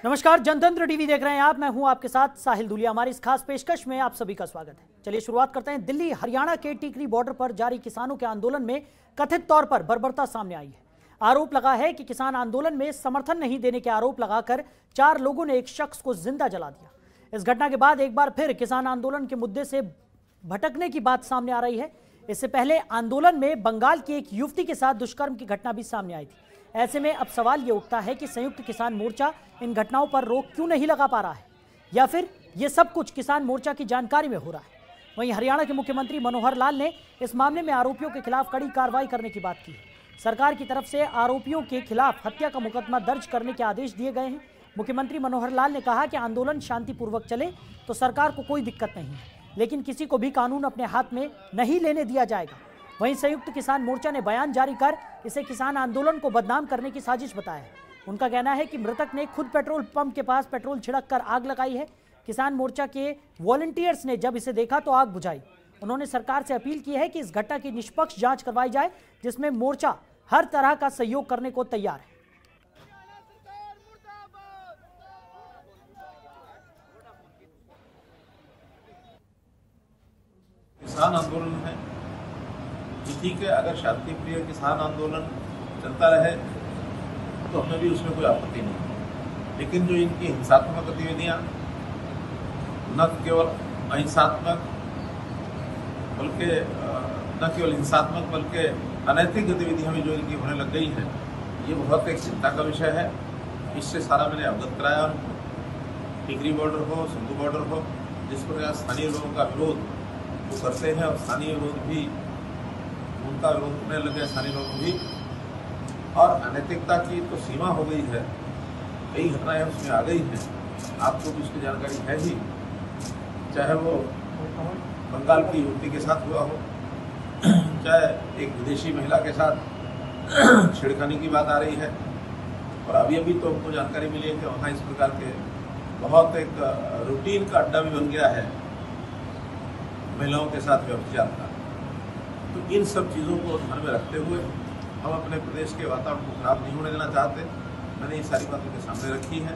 नमस्कार, जनतंत्र टीवी देख रहे हैं आप। मैं हूं आपके साथ साहिल दुलिया। हमारी इस खास पेशकश में आप सभी का स्वागत है। चलिए शुरुआत करते हैं। दिल्ली हरियाणा के टिकरी बॉर्डर पर जारी किसानों के आंदोलन में कथित तौर पर बर्बरता सामने आई है। आरोप लगा है कि किसान आंदोलन में समर्थन नहीं देने के आरोप लगाकर 4 लोगों ने एक शख्स को जिंदा जला दिया। इस घटना के बाद एक बार फिर किसान आंदोलन के मुद्दे से भटकने की बात सामने आ रही है। इससे पहले आंदोलन में बंगाल की एक युवती के साथ दुष्कर्म की घटना भी सामने आई थी। ऐसे में अब सवाल ये उठता है कि संयुक्त किसान मोर्चा इन घटनाओं पर रोक क्यों नहीं लगा पा रहा है, या फिर ये सब कुछ किसान मोर्चा की जानकारी में हो रहा है। वहीं हरियाणा के मुख्यमंत्री मनोहर लाल ने इस मामले में आरोपियों के खिलाफ कड़ी कार्रवाई करने की बात की है। सरकार की तरफ से आरोपियों के खिलाफ हत्या का मुकदमा दर्ज करने के आदेश दिए गए हैं। मुख्यमंत्री मनोहर लाल ने कहा कि आंदोलन शांतिपूर्वक चले तो सरकार को कोई दिक्कत नहीं है, लेकिन किसी को भी कानून अपने हाथ में नहीं लेने दिया जाएगा। वहीं संयुक्त किसान मोर्चा ने बयान जारी कर इसे किसान आंदोलन को बदनाम करने की साजिश बताया है। उनका कहना है कि मृतक ने खुद पेट्रोल पंप के पास पेट्रोल छिड़क कर आग लगाई है। किसान मोर्चा के वॉलंटियर्स ने जब इसे देखा तो आग बुझाई। उन्होंने सरकार से अपील की है कि इस घटना की निष्पक्ष जांच करवाई जाए, जिसमें मोर्चा हर तरह का सहयोग करने को तैयार है। किसान आंदोलन है, ठीक है। अगर शांतिप्रिय किसान आंदोलन चलता रहे तो हमें भी उसमें कोई आपत्ति नहीं, लेकिन जो इनकी हिंसात्मक गतिविधियां न केवल अहिंसात्मक बल्कि अनैतिक गतिविधियां भी जो इनकी होने लग गई हैं, ये बहुत एक चिंता का विषय है। इससे सारा मैंने अवगत कराया उनको। टिकरी बॉर्डर हो, सिंधु बॉर्डर हो, जिस प्रकार स्थानीय लोगों का विरोध वो करते हैं और स्थानीय लोग भी उनका विरोध करने लगे, स्थानीय लोग भी। और अनैतिकता की तो सीमा हो गई है, कई घटनाएं उसमें आ गई हैं, आपको भी उसकी जानकारी है ही। चाहे वो बंगाल की युवती के साथ हुआ हो, चाहे एक विदेशी महिला के साथ छेड़खानी की बात आ रही है, और अभी तो हमको जानकारी मिली है कि वहाँ इस प्रकार के बहुत एक रूटीन का अड्डा भी बन गया है महिलाओं के साथ व्यभिचार का। तो इन सब चीज़ों को ध्यान में रखते हुए हम अपने प्रदेश के वातावरण को खराब नहीं होने देना चाहते। मैंने ये सारी बातों के सामने रखी हैं।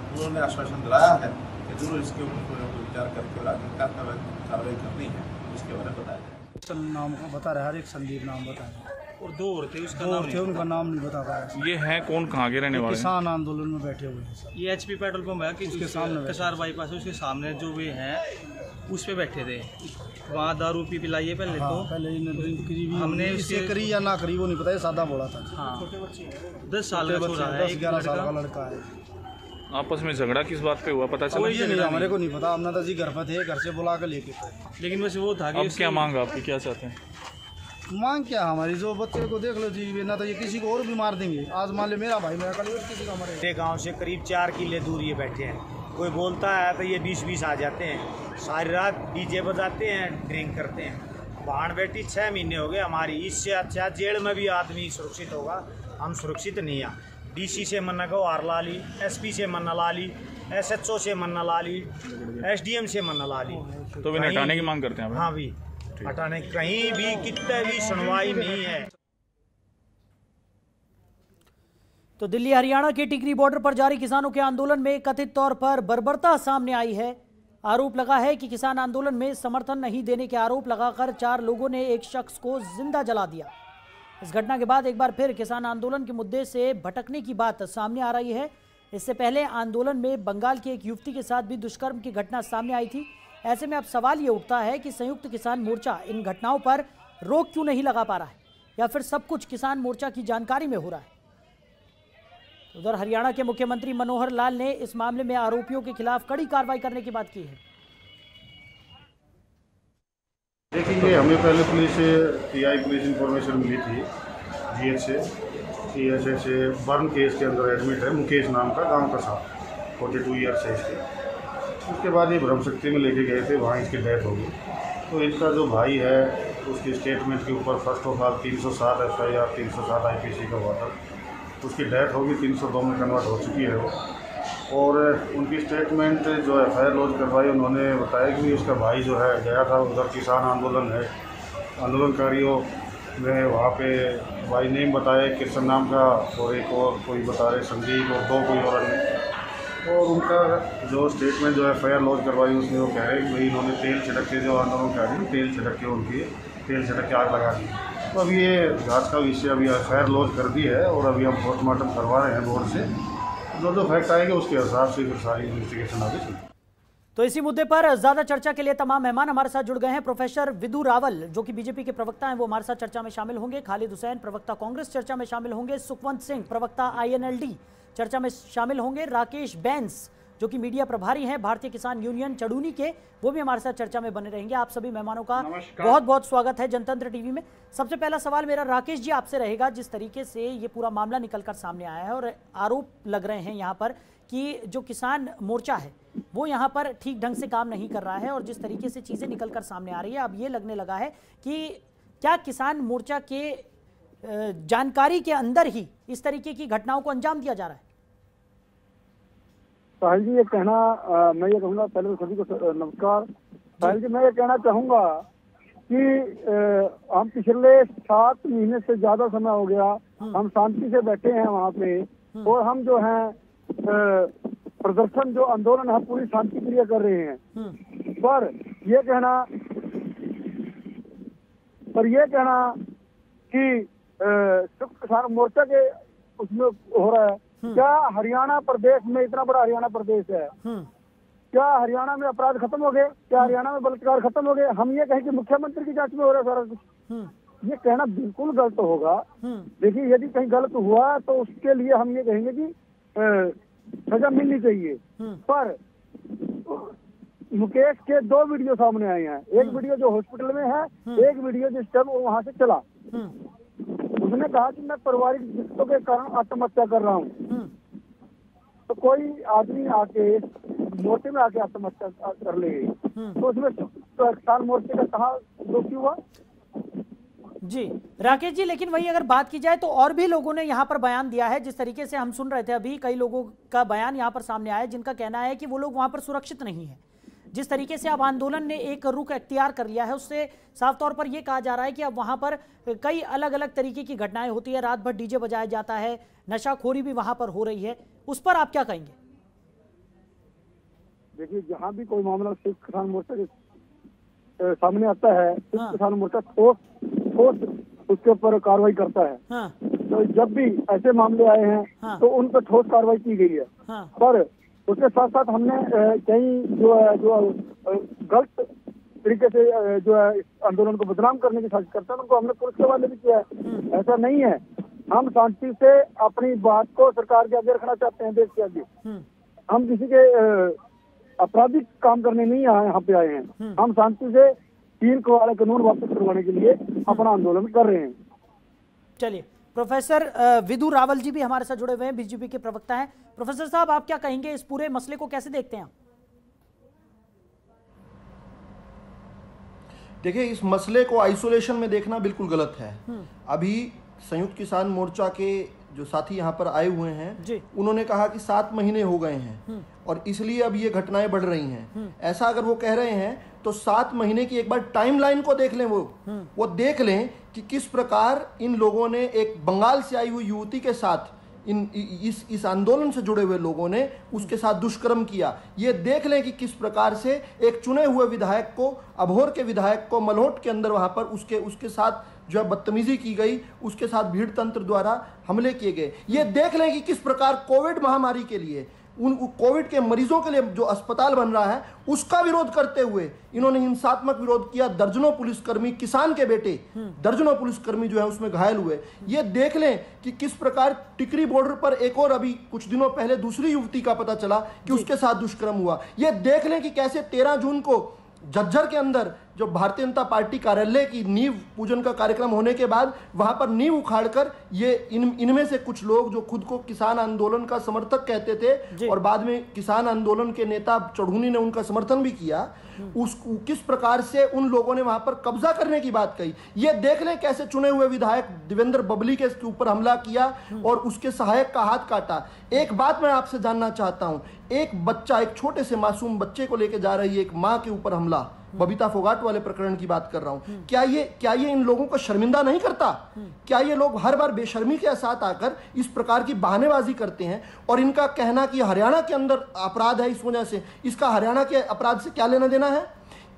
उन्होंने आश्वासन दिलाया है कि जरूर इसके ऊपर विचार करके और आगे क्या कार्रवाई करनी है उसके बारे में बताया जाए। नाम बता रहा है, हर एक संदीप नाम बता रहा है, और दो और थे, उनका नाम नहीं बता पा रहा। ये हैं कौन, कहाँ के रहने वाले? किसान आंदोलन में बैठे हुए हैं। ये एचपी पेट्रोल पंप है कि उसके सामने कसार बाईपास है, उसके सामने जो वे हैं उस पे बैठे थे। वहाँ दारू पिलाइए पहले। हाँ, तो पहले हमने इससे करी या ना करी वो नहीं पता, ये सादा बोला था। हाँ, 10 साल का छोरा है, 10-11 साल का लड़का है। आपस में झगड़ा किस बात पे हुआ पता चला? ये नहीं, हमारे को नहीं पता। हमने तो जी घर पर थे, घर से बुला कर लेके थे। लेकिन वैसे वो था कि अब क्या मांग आपकी, क्या चाहते हैं? मांग क्या हमारी, जो बच्चे को देख लो जी, ना तो ये किसी को और भी मार देंगे। आज मान ले मेरा भाई, मेरा कल किसी का मरे। गांव से करीब 4 किले दूर ये बैठे हैं। कोई बोलता है तो ये 20-20 आ जाते हैं, सारी रात डीजे बजाते हैं, ड्रिंक करते हैं। बाढ़ बैठी 6 महीने हो गए हमारी। इससे अच्छा जेल में भी आदमी सुरक्षित होगा, हम सुरक्षित नहीं है। डीसी से मन्ना को आर ला ली, एसपी से मन्ना ला ली, एसएचओ से मन्ना ला ली, एसडीएम से मन्ना ला ली। तो भी हटाने की मांग करते हैं? हाँ भी हटाने, कहीं भी कितने भी सुनवाई नहीं है। तो दिल्ली हरियाणा के टिकरी बॉर्डर पर जारी किसानों के आंदोलन में कथित तौर पर बर्बरता सामने आई है। आरोप लगा है कि किसान आंदोलन में समर्थन नहीं देने के आरोप लगाकर 4 लोगों ने एक शख्स को जिंदा जला दिया। इस घटना के बाद एक बार फिर किसान आंदोलन के मुद्दे से भटकने की बात सामने आ रही है। इससे पहले आंदोलन में बंगाल की एक युवती के साथ भी दुष्कर्म की घटना सामने आई थी। ऐसे में अब सवाल ये उठता है कि संयुक्त किसान मोर्चा इन घटनाओं पर रोक क्यों नहीं लगा पा रहा है, या फिर सब कुछ किसान मोर्चा की जानकारी में हो रहा है। उधर हरियाणा के मुख्यमंत्री मनोहर लाल ने इस मामले में आरोपियों के खिलाफ कड़ी कार्रवाई करने की बात की है। देखिए, हमें पहले पुलिस से टीआई पुलिस इंफॉर्मेशन मिली थी जीएच से कि ऐसे बर्न केस के अंदर एडमिट है मुकेश नाम का, गांव का साहब, 42 ईयर्स है इसके। उसके बाद ये ब्रह्मशक्ति में लेके गए थे, वहाँ इसकी डेथ हो गई। तो इनका जो भाई है उसकी स्टेटमेंट के ऊपर first of all 307 FIR 307 IPC का हुआ था। उसकी डेथ होगी 302 में कन्वर्ट हो चुकी है वो। और उनकी स्टेटमेंट जो FIR लॉन्च करवाई, उन्होंने बताया कि उसका भाई जो है गया था उधर, किसान आंदोलन है, आंदोलनकारियों ने वहाँ पे भाई नेम बताया कृष्ण नाम का, और एक और कोई बता रहे संदीप, और 2 कोई और अन्य। और उनका जो स्टेटमेंट जो FIR लॉन्च करवाई उसमें वो कह रहे हैं कि भाई इन्होंने तेल छिड़क के जो आंदोलन कर रही तेल छिड़क के उनकी तेल छिड़क के आग लगा दी। तो अभी ये जांच का विषय अभी FIR लॉन्च कर दी है और अभी हम पोस्टमार्टम करवा रहे हैं बोर्ड से। जो फैक्ट आएंगे उसके हिसाब से फिर सारी इन्वेस्टिगेशन आगे चलेगी। तो इसी मुद्दे पर ज्यादा चर्चा के लिए तमाम मेहमान हमारे साथ जुड़ गए हैं। प्रोफेसर विदु रावल जो कि बीजेपी के प्रवक्ता हैं, वो हमारे साथ चर्चा में शामिल होंगे। खालिद हुसैन प्रवक्ता कांग्रेस चर्चा में शामिल होंगे। सुखवंत सिंह प्रवक्ता INLD चर्चा में शामिल होंगे। राकेश बैंस जो कि मीडिया प्रभारी हैं भारतीय किसान यूनियन चड़ूनी के, वो भी हमारे साथ चर्चा में बने रहेंगे। आप सभी मेहमानों का बहुत बहुत स्वागत है जनतंत्र टीवी में। सबसे पहला सवाल मेरा राकेश जी आपसे रहेगा। जिस तरीके से ये पूरा मामला निकलकर सामने आया है और आरोप लग रहे हैं यहाँ पर कि जो किसान मोर्चा है वो यहाँ पर ठीक ढंग से काम नहीं कर रहा है और जिस तरीके से चीज़ें निकलकर सामने आ रही है, अब ये लगने लगा है कि क्या किसान मोर्चा के जानकारी के अंदर ही इस तरीके की घटनाओं को अंजाम दिया जा रहा है? साहिल जी, ये कहना मैं ये कहूँगा, पहले तो सभी को नमस्कार। साहिल जी, मैं ये कहना चाहूँगा कि हम पिछले 7 महीने से ज्यादा समय हो गया हम शांति से बैठे हैं वहाँ पे और हम जो है प्रदर्शन जो आंदोलन है पूरी शांति क्रिया कर रहे हैं। पर ये कहना कि संयुक्त किसान मोर्चा के उसमें हो रहा है, क्या हरियाणा प्रदेश में, इतना बड़ा हरियाणा प्रदेश है, क्या हरियाणा में अपराध खत्म हो गए? क्या हरियाणा में बलात्कार खत्म हो गए? हम ये कहें कि मुख्यमंत्री की जांच में हो रहा है सारा कुछ। ये कहना बिल्कुल गलत होगा। देखिए, यदि कहीं गलत हुआ तो उसके लिए हम ये कहेंगे कि सजा मिलनी चाहिए। पर मुकेश के 2 वीडियो सामने आए हैं। एक वीडियो जो हॉस्पिटल में है, एक वीडियो जिस टाइम वो वहां से चला। उसने कहा कि मैं पारिवारिक दिक्कतों के कारण आत्महत्या कर रहा हूँ। तो कोई आदमी आके मोर्चे में आके आत्महत्या कर ले, तो उसमें किसान मोर्चे का कहाँ दोषी हुआ? जी राकेश जी, लेकिन वही अगर बात की जाए तो और भी लोगों ने यहाँ पर बयान दिया है। जिस तरीके से हम सुन रहे थे अभी, कई लोगों का बयान यहाँ पर सामने आया जिनका कहना है कि वो लोग वहाँ पर सुरक्षित नहीं है। जिस तरीके से अब आंदोलन ने एक रुख अख्तियार कर लिया है, उससे साफ तौर पर यह कहा जा रहा है कि अब वहाँ पर कई अलग अलग तरीके की घटनाएं होती है। रात भर डीजे बजाया जाता है, नशाखोरी भी वहाँ पर हो रही है। उस पर आप क्या कहेंगे? देखिए, जहाँ भी कोई मामला संयुक्त किसान मोर्चा के सामने आता है, संयुक्त किसान मोर्चा ठोस उसके ऊपर कार्रवाई करता है। तो जब भी ऐसे मामले आए हैं तो उन पर ठोस कार्रवाई की गई है। पर उसके साथ साथ हमने कई जो गलत तरीके से जो है आंदोलन को बदनाम करने की साजिश करते हैं, उनको हमने पुलिस के हवाले भी किया है। ऐसा नहीं है, हम शांति से अपनी बात को सरकार के आगे रखना चाहते हैं, देश के आगे। हम किसी के आपराधिक काम करने नहीं यहाँ पे आए हैं। हम शांति से 3 वाला कानून वापस करवाने के लिए अपना आंदोलन कर रहे हैं। चलिए, प्रोफेसर विदु रावल जी भी हमारे साथ जुड़े हुए हैं, बीजेपी के प्रवक्ता हैं। प्रोफेसर साहब, आप क्या कहेंगे, इस पूरे मसले को कैसे देखते हैं? देखिए, इस मसले को आइसोलेशन में देखना बिल्कुल गलत है। अभी संयुक्त किसान मोर्चा के जो साथी यहाँ पर आए हुए हैं, उन्होंने कहा कि 7 महीने हो गए हैं और इसलिए अब ये घटनाएं बढ़ रही हैं। ऐसा अगर वो कह रहे हैं तो 7 महीने की एक बार टाइमलाइन को देख लें। वो देख लें कि किस प्रकार इन लोगों ने, एक बंगाल से आई हुई युवती के साथ, इस आंदोलन से जुड़े हुए लोगों ने उसके साथ दुष्कर्म किया। ये देख लें कि किस प्रकार से एक चुने हुए विधायक को, अबोहर के विधायक को मलोट के अंदर वहां पर उसके साथ जो है बदतमीजी की गई, उसके साथ भीड़ तंत्र द्वारा हमले किए गए। ये देख लें कि किस प्रकार कोविड महामारी के लिए, उन कोविड के मरीजों के लिए जो अस्पताल बन रहा है उसका विरोध करते हुए इन्होंने हिंसात्मक विरोध किया। दर्जनों पुलिसकर्मी, किसान के बेटे दर्जनों पुलिसकर्मी जो है उसमें घायल हुए। ये देख लें कि किस प्रकार टिकरी बॉर्डर पर एक और अभी कुछ दिनों पहले दूसरी युवती का पता चला कि उसके साथ दुष्कर्म हुआ। ये देख लें कि कैसे 13 जून को झज्जर के अंदर जो भारतीय जनता पार्टी कार्यालय की नींव पूजन का कार्यक्रम होने के बाद वहां पर नींव उखाड़कर ये इनमें से कुछ लोग जो खुद को किसान आंदोलन का समर्थक कहते थे और बाद में किसान आंदोलन के नेता चढ़ूनी ने उनका समर्थन भी किया, किस प्रकार से उन लोगों ने वहां पर कब्जा करने की बात कही। ये देख लें कैसे चुने हुए विधायक देवेंद्र बबली के ऊपर हमला किया और उसके सहायक का हाथ काटा। एक बात मैं आपसे जानना चाहता हूं, एक बच्चा, एक छोटे से मासूम बच्चे को लेकर जा रही है एक मां के ऊपर हमला, बबीता फोगाट वाले प्रकरण की बात कर रहा हूं। क्या ये इन लोगों को शर्मिंदा नहीं करता? क्या ये लोग हर बार बेशर्मी के साथ आकर इस प्रकार की बहानेबाजी करते हैं? और इनका कहना कि हरियाणा के अंदर अपराध है, इस वजह से इसका हरियाणा के अपराध से क्या लेना देना है?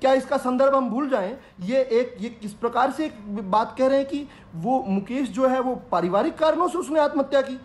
क्या इसका संदर्भ हम भूल जाएं? ये किस प्रकार से एक बात कह रहे हैं कि वो मुकेश जो है वो पारिवारिक कारणों से उसने आत्महत्या की।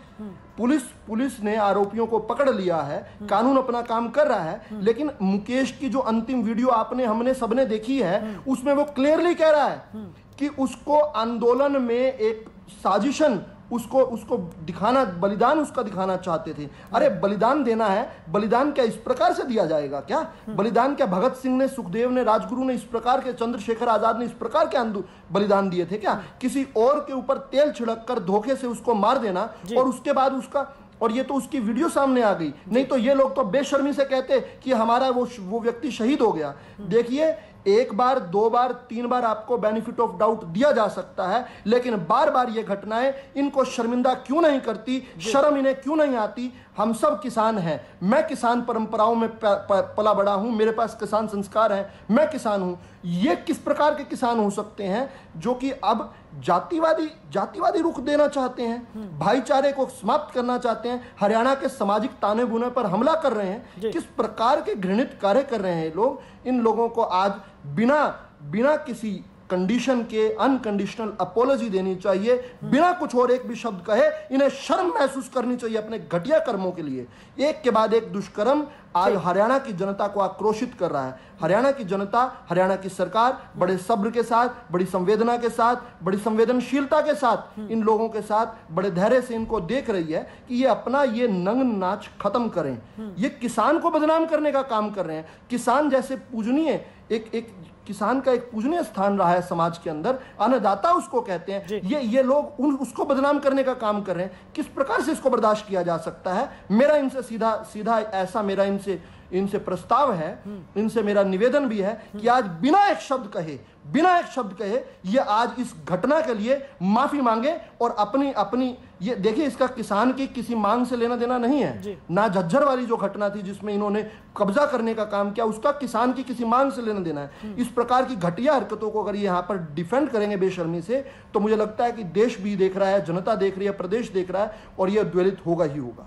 पुलिस ने आरोपियों को पकड़ लिया है, कानून अपना काम कर रहा है, लेकिन मुकेश की जो अंतिम वीडियो हमने सबने देखी है, उसमें वो क्लियरली कह रहा है कि उसको आंदोलन में एक साजिशन उसको दिखाना, बलिदान उसका दिखाना चाहते थे। अरे बलिदान देना है, बलिदान क्या इस प्रकार से दिया जाएगा क्या? बलिदान क्या भगत सिंह ने, सुखदेव ने, राजगुरु ने इस प्रकार के, चंद्रशेखर आजाद ने इस प्रकार के बलिदान दिए थे क्या? किसी और के ऊपर तेल छिड़क कर धोखे से उसको मार देना और उसके बाद उसका, और ये तो उसकी वीडियो सामने आ गई। नहीं तो ये लोग तो बेशर्मी से कहते कि हमारा वो व्यक्ति शहीद हो गया। देखिए, एक बार, दो बार, तीन बार आपको बेनिफिट ऑफ डाउट दिया जा सकता है, लेकिन बार बार ये घटनाएं इनको शर्मिंदा क्यों नहीं करती? शर्म इन्हें क्यों नहीं आती? हम सब किसान हैं, मैं किसान परंपराओं में पला बड़ा हूं, मेरे पास किसान संस्कार है, मैं किसान हूं। ये किस प्रकार के किसान हो सकते हैं जो कि अब जातिवादी रुख देना चाहते हैं, भाईचारे को समाप्त करना चाहते हैं, हरियाणा के सामाजिक ताने बुने पर हमला कर रहे हैं? किस प्रकार के घृणित कार्य कर रहे हैं लोग? इन लोगों को आज बिना किसी कंडीशन के अनकंडीशनल अपोलॉजी देनी चाहिए, बिना कुछ और एक भी शब्द कहे। इन्हें शर्म महसूस करनी चाहिए अपने घटिया कर्मों के लिए। एक के बाद एक दुष्कर्म आज हरियाणा की जनता को आक्रोशित कर रहा है। हरियाणा की जनता, हरियाणा की सरकार बड़े सब्र के साथ, बड़ी संवेदना के साथ, बड़ी संवेदनशीलता के साथ, इन लोगों के साथ बड़े धैर्य से इनको देख रही है कि ये अपना ये नंग नाच खत्म करें। ये किसान को बदनाम करने का काम कर रहे हैं। किसान जैसे पूजनीय, एक किसान का एक पूजनीय स्थान रहा है समाज के अंदर, अन्नदाता उसको कहते हैं, ये लोग उसको बदनाम करने का काम कर रहे हैं। किस प्रकार से इसको बर्दाश्त किया जा सकता है? मेरा इनसे सीधा ऐसा मेरा इनसे प्रस्ताव है, इनसे मेरा निवेदन भी है कि आज बिना एक शब्द कहे ये आज इस घटना के लिए माफी मांगे और अपनी ये देखिए, इसका किसान की किसी मांग से लेना देना नहीं है। ना झज्जर वाली जो घटना थी जिसमें इन्होंने कब्जा करने का काम किया, उसका किसान की किसी मांग से लेना देना है। इस प्रकार की घटिया हरकतों को अगर ये यहाँ पर डिफेंड करेंगे बेशर्मी से, तो मुझे लगता है कि देश भी देख रहा है, जनता देख रही है, प्रदेश देख रहा है, और ये उद्वेलित होगा ही होगा।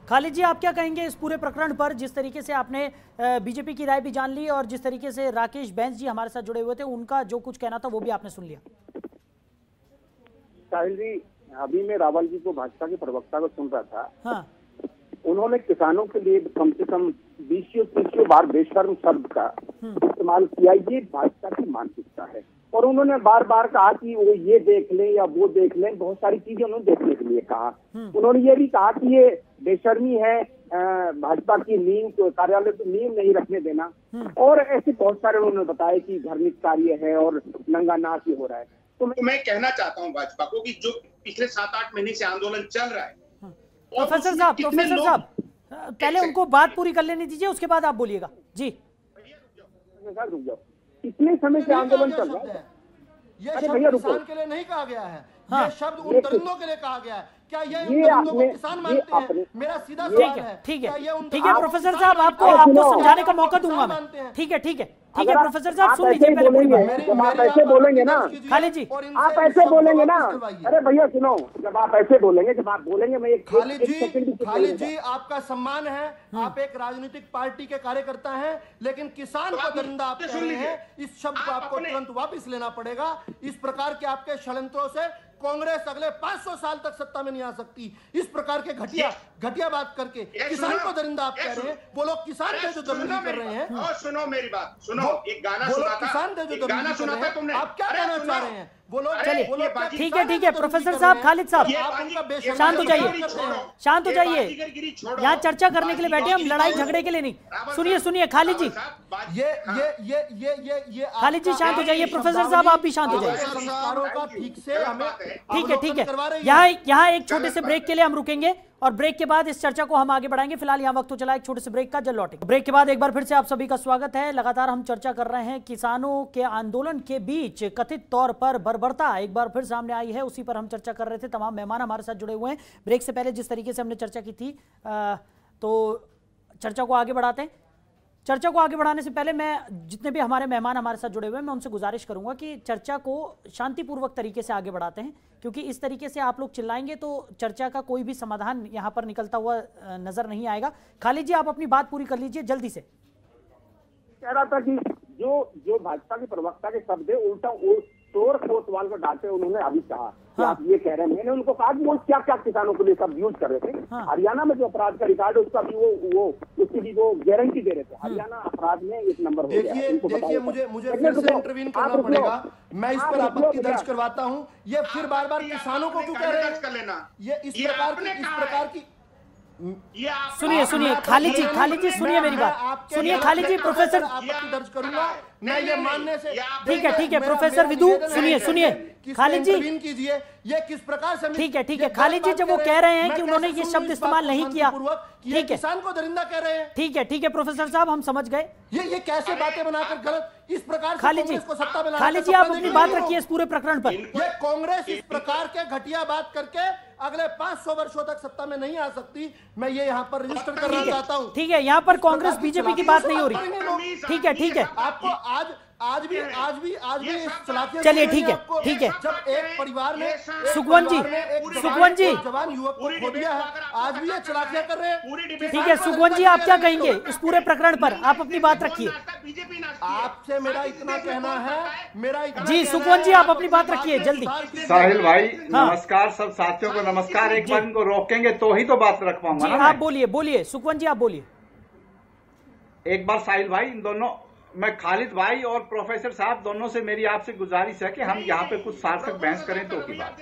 खालिद जी, आप क्या कहेंगे इस पूरे प्रकरण पर? जिस तरीके से आपने बीजेपी की राय भी जान ली और जिस तरीके से राकेश बैंस जी हमारे साथ जुड़े हुए थे, उनका जो कुछ कहना था वो भी आपने सुन लिया। साहिल जी, अभी मैं रावल जी को, भाजपा के प्रवक्ता को सुन रहा था। हाँ। उन्होंने किसानों के लिए कम से कम 20 बार बेशर्म शब्द का इस्तेमाल किया। ये भाजपा की मानसिकता है। और उन्होंने बार बार कहा कि वो ये देख लें या वो देख लें, बहुत सारी चीजें उन्होंने देखने के लिए कहा। उन्होंने ये भी कहा कि ये बेशर्मी है, भाजपा की नींव, कार्यालय की नींव नहीं रखने देना, और ऐसे बहुत सारे उन्होंने बताया कि धार्मिक कार्य है और नंगा नाच ही हो रहा है। तो मैं कहना चाहता हूँ भाजपा को कि जो पिछले 7-8 महीने से आंदोलन चल रहा है, प्रोफेसर साहब पहले उनको बात पूरी कर लेनी दीजिए, उसके बाद आप बोलिएगा जी। इतने समय से आंदोलन चल रहा है, ये शब्द किसान के लिए नहीं कहा गया है। ये शब्द उन दरिंदों के लिए कहा गया है। क्या ये उन दरिंदों को किसान मानते हैं? मेरा सीधा सवाल है। ठीक है प्रोफेसर साहब, आपको समझाने का मौका दूंगा मैं। ठीक है प्रोफेसर साहब, सुन लीजिए पहले। जब आप ऐसे बोलेंगे ना खालिद जी, आप ऐसे बोलेंगे ना, अरे भैया सुनो, जब आप ऐसे बोलेंगे मैं एक खालिद जी, आपका सम्मान है, आप एक राजनीतिक पार्टी के कार्यकर्ता हैं, लेकिन किसान को दरिंदा आप कह रहे हैं। इस शब्द को आपको तुरंत वापस लेना पड़ेगा। इस प्रकार के आपके षड्यंत्रों से कांग्रेस अगले 500 साल तक सत्ता में नहीं आ सकती। इस प्रकार के घटिया बात करके किसान को दरिंदा आप कह रहे हैं। वो लोग किसान थे जो दरिंदा कर रहे हैं। और सुनो मेरी बात, सुनो, एक गाना सुना था, किसान थे जो गाना सुना था तुमने। आप क्या कहना चाह रहे हैं? चलिए ठीक है प्रोफेसर साहब, खालिद साहब शांत हो जाइए। यहाँ चर्चा करने के लिए बैठे, हम लड़ाई झगड़े के लिए नहीं। सुनिए खालिद जी, खालिद जी शांत हो जाइए। प्रोफेसर साहब आप भी शांत हो जाइए। ठीक है। यहाँ एक छोटे से ब्रेक के लिए हम रुकेंगे और ब्रेक के बाद इस चर्चा को हम आगे बढ़ाएंगे। फिलहाल यहाँ वक्त हो चला एक छोटे से ब्रेक का, जल्द लौटेंगे। ब्रेक के बाद एक बार फिर से आप सभी का स्वागत है। लगातार हम चर्चा कर रहे हैं किसानों के आंदोलन के बीच कथित तौर पर बर्बरता एक बार फिर सामने आई है, उसी पर हम चर्चा कर रहे थे। तमाम मेहमान हमारे साथ जुड़े हुए हैं। ब्रेक से पहले जिस तरीके से हमने चर्चा की थी, तो चर्चा को आगे बढ़ाते हैं। चर्चा को आगे बढ़ाने से पहले मैं जितने भी हमारे मेहमान हमारे साथ जुड़े हुए हैं मैं उनसे गुजारिश करूंगा कि चर्चा को शांतिपूर्वक तरीके से आगे बढ़ाते हैं, क्योंकि इस तरीके से आप लोग चिल्लाएंगे तो चर्चा का कोई भी समाधान यहां पर निकलता हुआ नजर नहीं आएगा। खालिद जी, आप अपनी बात पूरी कर लीजिए जल्दी से। कह रहा था कि जो भाजपा के प्रवक्ता के शब्द है उल्टा तोड़ कोतवाल को डांटे उन्होंने अभी कहा कि आप ये कह रहे हैं। मैंने उनको कहा कि वो क्या क्या किसानों के लिए सब यूज कर रहे थे। हरियाणा में जो अपराध का रिकॉर्ड है उसका भी वो उसकी भी वो गारंटी दे रहे थे। हरियाणा अपराध में 1 नंबर हो गया। देखिए मुझे फिर से इंटरवीन करना पड़ेगा। मैं इस पर आपत्ति दर्ज करवाता हूँ। ये फिर बार बार किसानों को क्यों कह रहे हैं? ये इस प्रकार की सुनिए खालिद जी सुनिए मेरी बात, सुनिए खालिद जी। प्रोफेसर आपत्ति दर्ज करूंगा मैं ये मानने से। ठीक है प्रोफेसर विदु सुनिए खालिद जी कीजिए ये किस प्रकार से। ठीक है खालिद जी, जब वो कह रहे हैं कि उन्होंने ये शब्द इस्तेमाल नहीं किया, ठीक है, किसान को दरिंदा कह रहे हैं। ठीक है प्रोफेसर साहब, हम समझ गए। ये कैसे बातें बनाकर गलत इस प्रकार खालिद जी आप अपनी बात रखिए इस पूरे प्रकरण पर। ये कांग्रेस इस प्रकार के घटिया बात करके अगले 500 वर्षों तक सत्ता में नहीं आ सकती। मैं ये यहाँ पर रजिस्टर करना चाहता हूँ। ठीक है, यहाँ पर कांग्रेस बीजेपी की बात नहीं हो रही। ठीक है आपको आज भी चलिए ठीक है। जब एक परिवार ने सुखवंत जी जवान युवक को खो दिया है, आज भी ये चलाकियां कर रहे हैं। ठीक है सुखवंत जी, आप क्या कहेंगे इस पूरे प्रकरण पर? आप अपनी बात रखिए। आपसे मेरा इतना कहना है जी सुखवंत जी, आप अपनी बात रखिए जल्दी। साहिल भाई नमस्कार, सब साथियों को नमस्कार। एक बार इनको रोकेंगे तो ही तो बात रख पाऊंगा ना। आप बोलिए सुखवंत जी, आप बोलिए एक बार। साहिल भाई, इन दोनों, मैं खालिद भाई और प्रोफेसर साहब दोनों से मेरी आपसे गुजारिश है कि हम यहाँ पे कुछ सार्थक बहस करें तो की बात।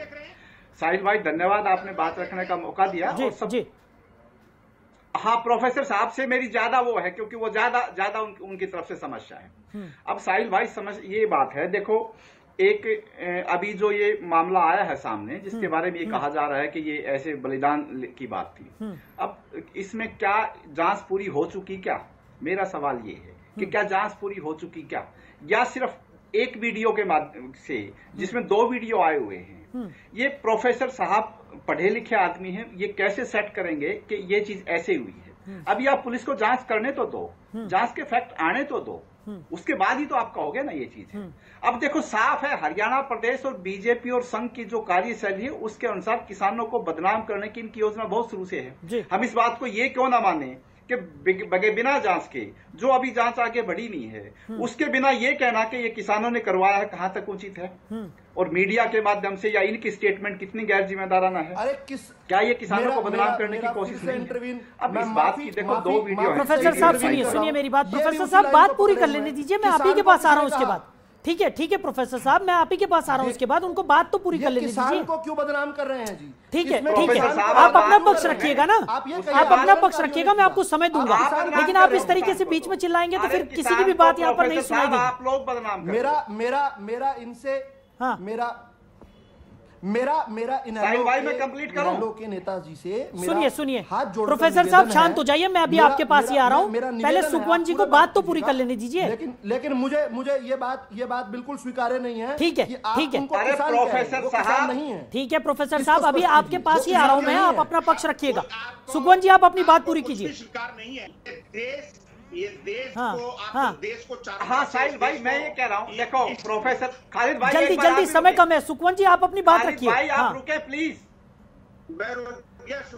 साहिल भाई धन्यवाद, आपने बात रखने का मौका दिया। और सब हाँ, प्रोफेसर साहब से मेरी ज्यादा वो है क्योंकि वो ज्यादा उनकी तरफ से समस्या है। अब साहिल भाई ये बात है, देखो एक अभी जो ये मामला आया है सामने जिसके बारे में ये कहा जा रहा है कि ये ऐसे बलिदान की बात थी। अब इसमें क्या जांच पूरी हो चुकी क्या? मेरा सवाल ये है कि क्या जांच पूरी हो चुकी क्या, या सिर्फ एक वीडियो के माध्यम से जिसमें 2 वीडियो आए हुए हैं। ये प्रोफेसर साहब पढ़े लिखे आदमी हैं, ये कैसे सेट करेंगे कि ये चीज ऐसे हुई है? अभी आप पुलिस को जांच करने तो दो, जांच के फैक्ट आने तो दो, उसके बाद ही तो आप कहोगे ना ये चीज है। अब देखो साफ है, हरियाणा प्रदेश और बीजेपी और संघ की जो कार्यशैली है उसके अनुसार किसानों को बदनाम करने की इनकी योजना बहुत शुरू से है। हम इस बात को ये क्यों ना माने कि बिना जांच के, जो अभी जांच आगे बढ़ी नहीं है उसके बिना ये कहना कि ये किसानों ने करवाया है कहां तक उचित है? और मीडिया के माध्यम से या इनकी स्टेटमेंट कितनी गैर जिम्मेदाराना है? अरे क्या ये किसानों को बदनाम करने की कोशिश नहीं है? अब इस बात की देखो 2 वीडियो है। प्रोफेसर साहब सुनिए मेरी बात। प्रोफेसर साहब बात पूरी कर लेने दीजिए, मैं आप ही के पास आ रहा हूँ उसके बाद। ठीक है प्रोफेसर साहब, मैं आप ही के पास आ रहा हूँ उसके बाद, उनको बात तो पूरी कर लेने दीजिए। किसान को क्यों बदनाम कर रहे हैं जी? ठीक है आप अपना पक्ष रखिएगा ना, आप अपना पक्ष रखिएगा, मैं आपको समय दूंगा। लेकिन आप इस तरीके से बीच में चिल्लाएंगे तो फिर किसी की भी बात यहाँ पर नहीं सुनाई देगी। आप लोग बदनाम मेरा इनसे मेरा साहिल भाई मैं कंप्लीट करूं के नेताजी से सुनिए प्रोफेसर साहब शांत हो जाइए, मैं अभी आपके पास ही आ रहा हूं। पहले सुखवंत जी को बात तो पूरी कर लेने दीजिए। लेकिन मुझे ये बात बिल्कुल स्वीकार्य नहीं है। ठीक है प्रोफेसर साहब नहीं है। ठीक है प्रोफेसर साहब, अभी आपके पास ही आ रहा हूं मैं, आप अपना पक्ष रखिएगा। सुखवंत जी आप अपनी बात पूरी कीजिए। ये देश को हाँ साहिल भाई मैं ये कह रहा हूँ, देखो प्रोफेसर खालिद भाई जल्दी समय कम है। सुखवंत जी आप अपनी बात रखिए। भाई आप रुके प्लीज।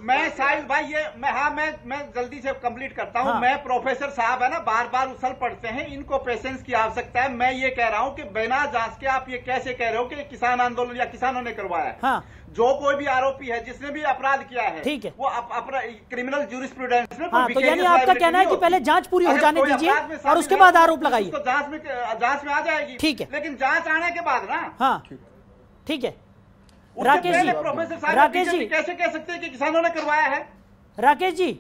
मैं साहिल भाई मैं जल्दी से कंप्लीट करता हूँ। मैं प्रोफेसर साहब है ना बार उछल पड़ते हैं, इनको पेशेंस की आवश्यकता है। मैं ये कह रहा हूँ कि बिना जांच के आप ये कैसे कह रहे हो कि किसान आंदोलन या किसानों ने करवाया है? जो कोई भी आरोपी है जिसने भी अपराध किया है, ठीक है, वो क्रिमिनल जूरिस्प्रूडेंस में तो यानी आपका कहना है कि पहले जांच पूरी हो जाने दीजिए और उसके बाद आरोप लगाइए। तो जांच में आ जाएगी, ठीक है, लेकिन जांच आने के बाद ना। हाँ ठीक है राकेश जी कैसे कह सकते हैं कि किसानों ने करवाया है? राकेश जी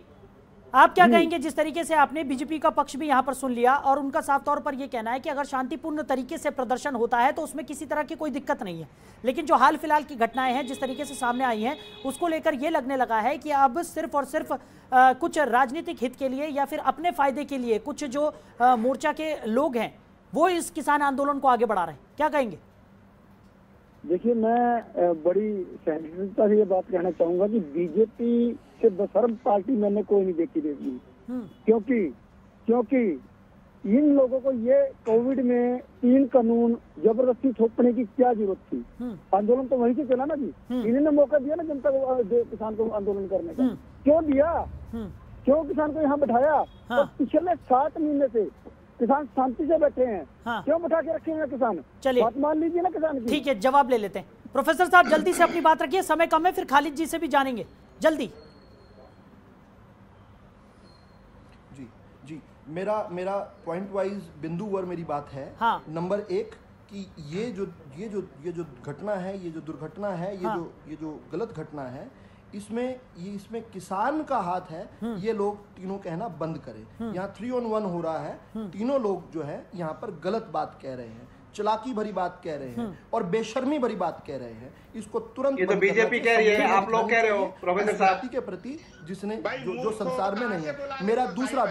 आप क्या कहेंगे? जिस तरीके से आपने बीजेपी का पक्ष भी यहां पर सुन लिया और उनका साफ तौर पर यह कहना है कि अगर शांतिपूर्ण तरीके से प्रदर्शन होता है तो उसमें किसी तरह की कोई दिक्कत नहीं है, लेकिन जो हाल फिलहाल की घटनाएं हैं जिस तरीके से सामने आई हैं उसको लेकर यह लगने लगा है कि अब सिर्फ और सिर्फ कुछ राजनीतिक हित के लिए या फिर अपने फायदे के लिए कुछ जो मोर्चा के लोग हैं वो इस किसान आंदोलन को आगे बढ़ा रहे हैं। क्या कहेंगे? देखिए मैं बड़ी सहजता से ये बात कहना चाहूंगा कि बीजेपी से बेशर्म पार्टी मैंने कोई नहीं देखी क्योंकि इन लोगों को ये कोविड में 3 कानून जबरदस्ती थोपने की क्या जरूरत थी? आंदोलन तो वहीं से चला ना जी। इन्होंने मौका दिया ना जनता को, किसान को आंदोलन करने का। क्यों दिया? क्यों किसान को यहाँ बैठाया? तो पिछले 7 महीने से किसान शांति से बैठे हैं। क्यों बैठा के रखे हैं किसान? चलिए बात मान लीजिए ना किसान की। ठीक है, जवाब ले लेते हैं। प्रोफेसर साहब जल्दी से अपनी बात रखिए, समय कम है, फिर खालिद जी से भी जानेंगे, जल्दी। जी मेरा पॉइंट वाइज बिंदुवार मेरी बात है। हाँ। नंबर 1 कि ये जो घटना है, ये जो दुर्घटना है, ये जो गलत घटना है, इसमें किसान का हाथ है। ये लोग तीनों कहना बंद करें। यहाँ 3 on 1 हो रहा है। तीनों लोग जो है यहाँ पर गलत बात कह रहे हैं, चलाकी भरी बात कह रहे हैं और बेशर्मी भरी बात कह रहे हैं। इसको तुरंत ये तो बीजेपी कह रही है, आप लोग कह रहे हो प्रोफेसर साहब के प्रति, जिसने जो संसार में नहीं है। मेरा दूसरा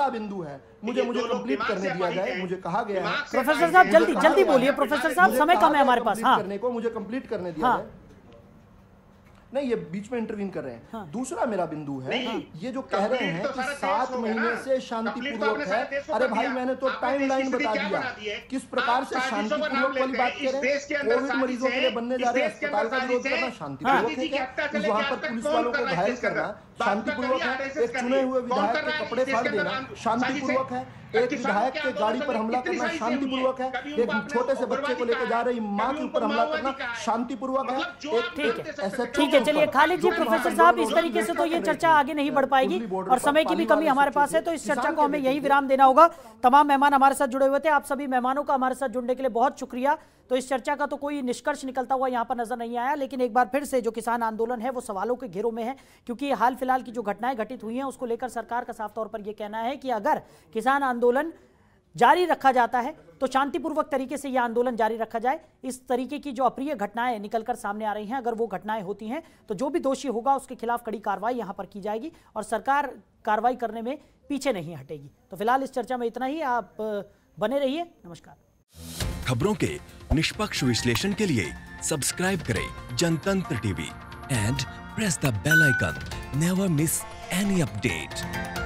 बिंदु है, मुझे कंप्लीट करने दिया जाए। मुझे कहा गया है प्रोफेसर साहब जल्दी बोलिए, प्रोफेसर साहब समय कम है हमारे पास। हाँ, करने को मुझे कंप्लीट करने दिया जाए। नहीं, ये बीच में इंटरवीन कर रहे हैं। हाँ। दूसरा मेरा बिंदु है, ये जो कह रहे हैं कि 7 महीने से शांतिपूर्वक है। अरे भाई, मैंने तो टाइमलाइन बता दिया किस प्रकार से शांतिपूर्वक वाली बात कह रहे हैं। कोविड मरीजों के लिए बनने जा रहे अस्पताल का विरोध करना शांतिपूर्वक है क्या? वहां पर पुलिस वालों को घायल करना शांतिपूर्वक है? एक चुने हुए विधायक के कपड़े फाड़ देना शांतिपूर्वक है? एक विधायक के गाड़ी पर हमला करना शांतिपूर्वक है? एक छोटे से बच्चे को लेकर जा रही मां के ऊपर हमला करना शांतिपूर्वक है? ठीक है, चलिए खालिद जी, प्रोफेसर साहब, इस तरीके से तो ये चर्चा आगे नहीं बढ़ पाएगी और समय की भी कमी हमारे पास है, तो इस चर्चा को हमें यही विराम देना होगा। तमाम मेहमान हमारे साथ जुड़े हुए थे, आप सभी मेहमानों का हमारे साथ जुड़ने के लिए बहुत शुक्रिया। तो इस चर्चा का तो कोई निष्कर्ष निकलता हुआ यहाँ पर नजर नहीं आया, लेकिन एक बार फिर से जो किसान आंदोलन है वो सवालों के घेरों में है, क्योंकि हाल फिलहाल की जो घटनाएं घटित हुई हैं उसको लेकर सरकार का साफ तौर पर यह कहना है कि अगर किसान आंदोलन जारी रखा जाता है तो शांतिपूर्वक तरीके से यह आंदोलन जारी रखा जाए। इस तरीके की जो अप्रिय घटनाएं निकलकर सामने आ रही हैं, अगर वो घटनाएं होती हैं तो जो भी दोषी होगा उसके खिलाफ कड़ी कार्रवाई यहां पर की जाएगी और सरकार कार्रवाई करने में पीछे नहीं हटेगी। तो फिलहाल इस चर्चा में इतना ही, आप बने रहिए। नमस्कार। खबरों के निष्पक्ष विश्लेषण के लिए सब्सक्राइब करें Jantantra TV and press the bell icon. Never miss any update.